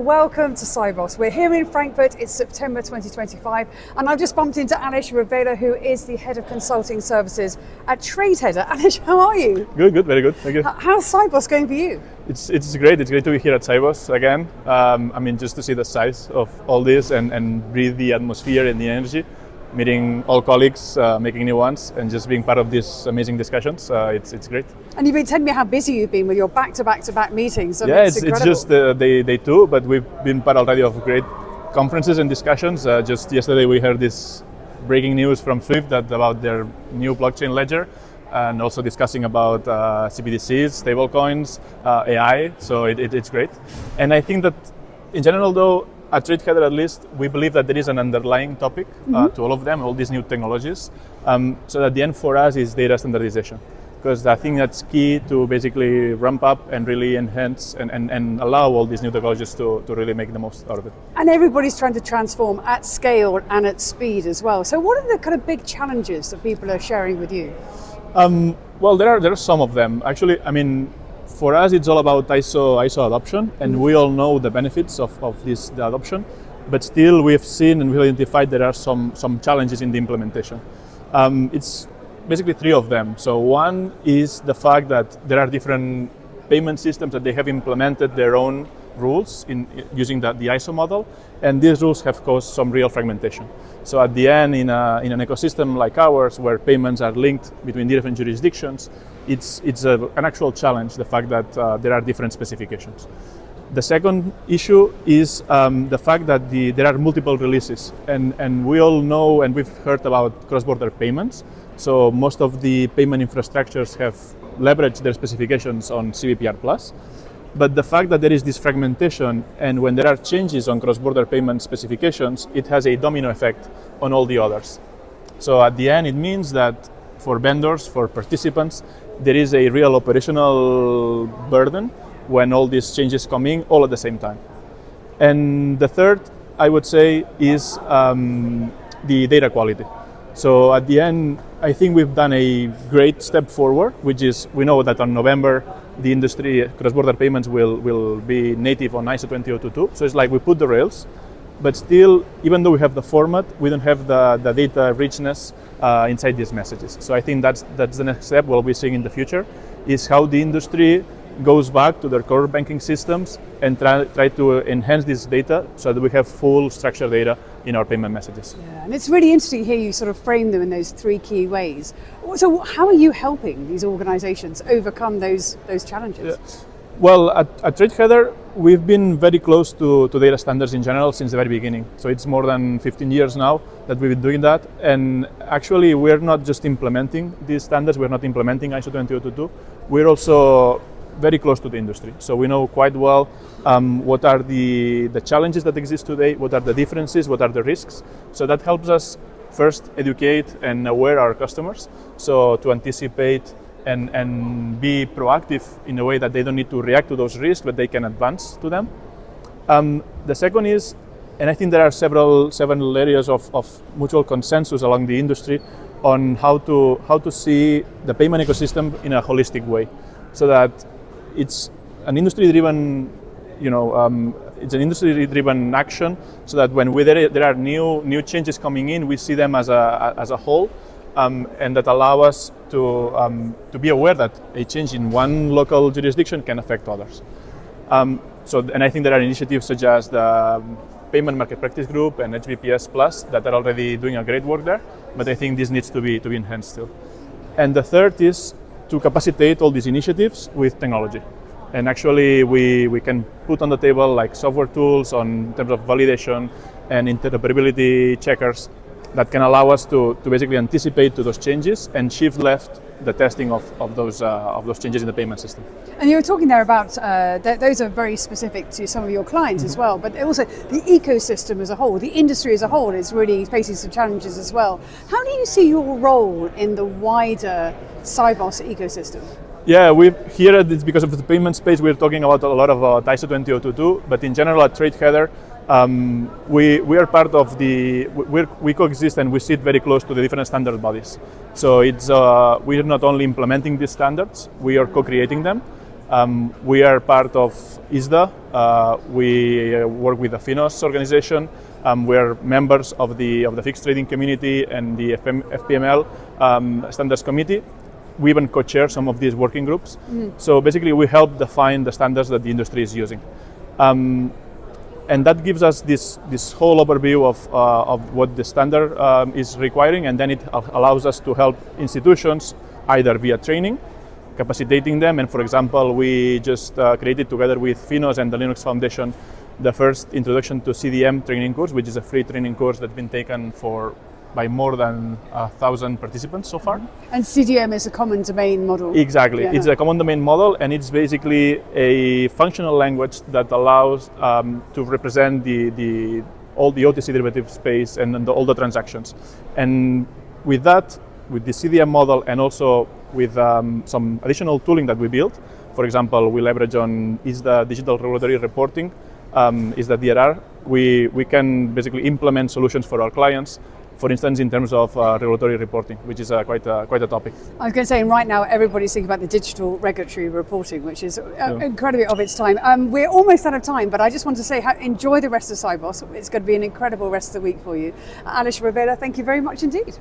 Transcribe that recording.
welcome to Sibos. We're here in Frankfurt, it's September 2025, and I've just bumped into Aleix Revilla, who is the Head of Consulting Services at TradeHeader. Aleix, how are you? Good, very good, thank you. How's Sibos going for you? It's great to be here at Sibos again. Just to see the size of all this and breathe the atmosphere and the energy, meeting all colleagues, making new ones, and just being part of these amazing discussions. It's great. And you've been telling me how busy you've been with your back-to-back meetings. It's just day two, but we've been part already of great conferences and discussions. Just yesterday we heard this breaking news from Swift about their new blockchain ledger, and also discussing about CBDCs, stablecoins, AI. So it's great. And I think that in general, though, at TradeHeader at least, we believe that there is an underlying topic to all of them, all these new technologies. So at the end for us is data standardization, because I think that's key to basically ramp up and really enhance and allow all these new technologies to really make the most out of it. And everybody's trying to transform at scale and at speed as well. So what are the kind of big challenges that people are sharing with you? Well, there are some of them. Actually, for us, it's all about ISO adoption, and we all know the benefits of the adoption, but still we've seen and we've identified there are some challenges in the implementation. It's basically three of them. So one is the fact that there are different payment systems that they have implemented their own rules in using the ISO model, and these rules have caused some real fragmentation. So at the end, in an ecosystem like ours, where payments are linked between different jurisdictions, it's an actual challenge, the fact that there are different specifications. The second issue is the fact that there are multiple releases, and we all know and we've heard about cross-border payments. So most of the payment infrastructures have leveraged their specifications on CBPR+. But the fact that there is this fragmentation, and when there are changes on cross-border payment specifications, it has a domino effect on all the others. So at the end, it means that for vendors, for participants, there is a real operational burden when all these changes come in all at the same time. And the third, I would say, is the data quality. So at the end, I think we've done a great step forward, which is we know that on November, the industry cross-border payments will be native on ISO 20022. So it's like we put the rails, but still, even though we have the format, we don't have the data richness inside these messages. So I think that's the next step we'll be seeing in the future, is how the industry goes back to their core banking systems and try to enhance this data so that we have full structured data in our payment messages. Yeah, and it's really interesting to hear you sort of frame them in those three key ways. So how are you helping these organizations overcome those challenges? Yeah. Well, at TradeHeader, we've been very close to data standards in general since the very beginning. So it's more than 15 years now that we've been doing that. And actually, we're not just implementing these standards, we're not implementing ISO 20022, we're also very close to the industry. So we know quite well what are the challenges that exist today, what are the differences, what are the risks. So that helps us first educate and aware our customers, so to anticipate and be proactive in a way that they don't need to react to those risks, but they can advance to them. The second is, and I think there are several areas of mutual consensus along the industry on how to see the payment ecosystem in a holistic way, so that it's an industry-driven, it's an industry-driven action, so that when there are new changes coming in, we see them as a whole, and that allow us to be aware that a change in one local jurisdiction can affect others. And I think there are initiatives such as the Payment Market Practice Group and HBPS Plus that are already doing a great work there, but I think this needs to be enhanced still. And the third is to capacitate all these initiatives with technology. And actually we can put on the table like software tools in terms of validation and interoperability checkers that can allow us to basically anticipate to those changes and shift left the testing of those changes in the payment system. And you were talking there about those are very specific to some of your clients as well, but also the ecosystem as a whole, the industry as a whole is really facing some challenges as well. How do you see your role in the wider Sibos ecosystem? Yeah, here it's because of the payment space, we're talking about a lot of ISO 20022, but in general at TradeHeader, we are part of we coexist and we sit very close to the different standard bodies. So it's we are not only implementing these standards, we are co-creating them, We are part of ISDA. We work with the Finos organization. We are members of the fixed trading community and the FPML standards committee. We even co-chair some of these working groups. So basically, we help define the standards that the industry is using. And that gives us this whole overview of what the standard is requiring, and then it allows us to help institutions either via training, capacitating them, and for example, we just created together with Finos and the Linux Foundation the first Introduction to CDM training course, which is a free training course that's been taken by more than 1,000 participants so far. And CDM is a common domain model. Exactly, Yeah. it's a common domain model, and it's basically a functional language that allows to represent all the OTC derivative space and all the transactions. And with that, with the CDM model, and also with some additional tooling that we built, for example, we leverage on ISDA digital regulatory reporting, ISDA DRR. We can basically implement solutions for our clients. For instance, in terms of regulatory reporting, which is quite a topic. I was going to say, right now everybody's thinking about the digital regulatory reporting, which is incredibly of its time. We're almost out of time, but I just want to say, enjoy the rest of Sibos. It's going to be an incredible rest of the week for you. Aleix Revilla, thank you very much indeed.